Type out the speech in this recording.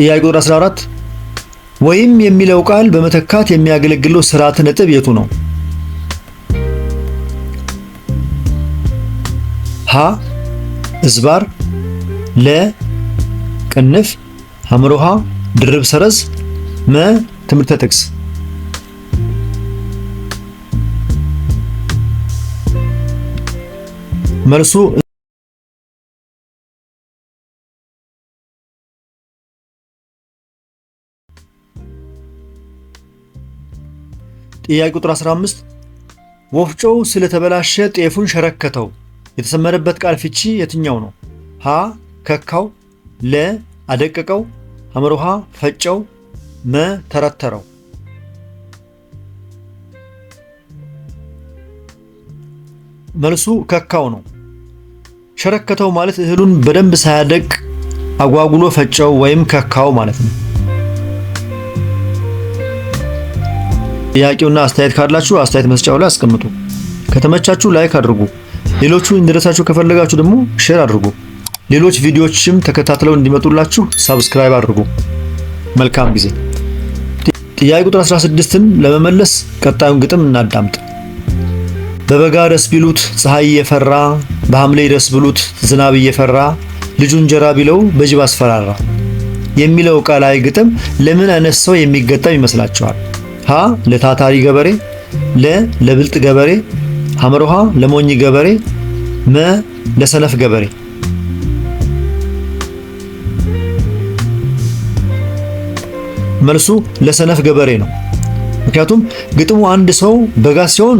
ጥያቄ ቁጥር 14 ወይም የሚለው ቃል በመተካት የሚያገለግለው ስርዓተ ነጥብ የቱ ነው? ሀ እዝባር፣ ለ ቅንፍ፣ ሐመሮሃ ድርብ ሰረዝ፣ መ ትምህርተ ጥቅስ። መልሱ ጥያቄ ቁጥር 15 ወፍጮው ስለተበላሸ ጤፉን ሸረከተው የተሰመረበት ቃል ፍቺ የትኛው ነው? ሀ ከካው፣ ለ አደቀቀው፣ ሐመሮሃ ፈጨው፣ መ ተረተረው። መልሱ ከካው ነው። ሸረከተው ማለት እህሉን በደንብ ሳያደቅ አጓጉሎ ፈጨው ወይም ከካው ማለት ነው። ጥያቄውና አስተያየት ካላችሁ አስተያየት መስጫው ላይ አስቀምጡ። ከተመቻችሁ ላይክ አድርጉ። ሌሎቹ እንዲደርሳችሁ ከፈለጋችሁ ደግሞ ሼር አድርጉ። ሌሎች ቪዲዮዎችም ተከታትለው እንዲመጡላችሁ ሰብስክራይብ አድርጉ። መልካም ጊዜ። ጥያቄ ቁጥር 16ን ለመመለስ ቀጣዩን ግጥም እናዳምጥ። በበጋ ደስ ቢሉት ፀሐይ እየፈራ፣ በሐምሌ ደስ ብሉት ዝናብ እየፈራ፣ ልጁ እንጀራ ቢለው በጅብ አስፈራራ የሚለው ቃላዊ ግጥም ለምን አይነት ሰው የሚገጠም ይመስላችኋል? ሀ ለታታሪ ገበሬ፣ ለ ለብልጥ ገበሬ፣ ሐመሮሃ ለሞኝ ገበሬ፣ መ ለሰነፍ ገበሬ። መልሱ ለሰነፍ ገበሬ ነው። ምክንያቱም ግጥሙ አንድ ሰው በጋ ሲሆን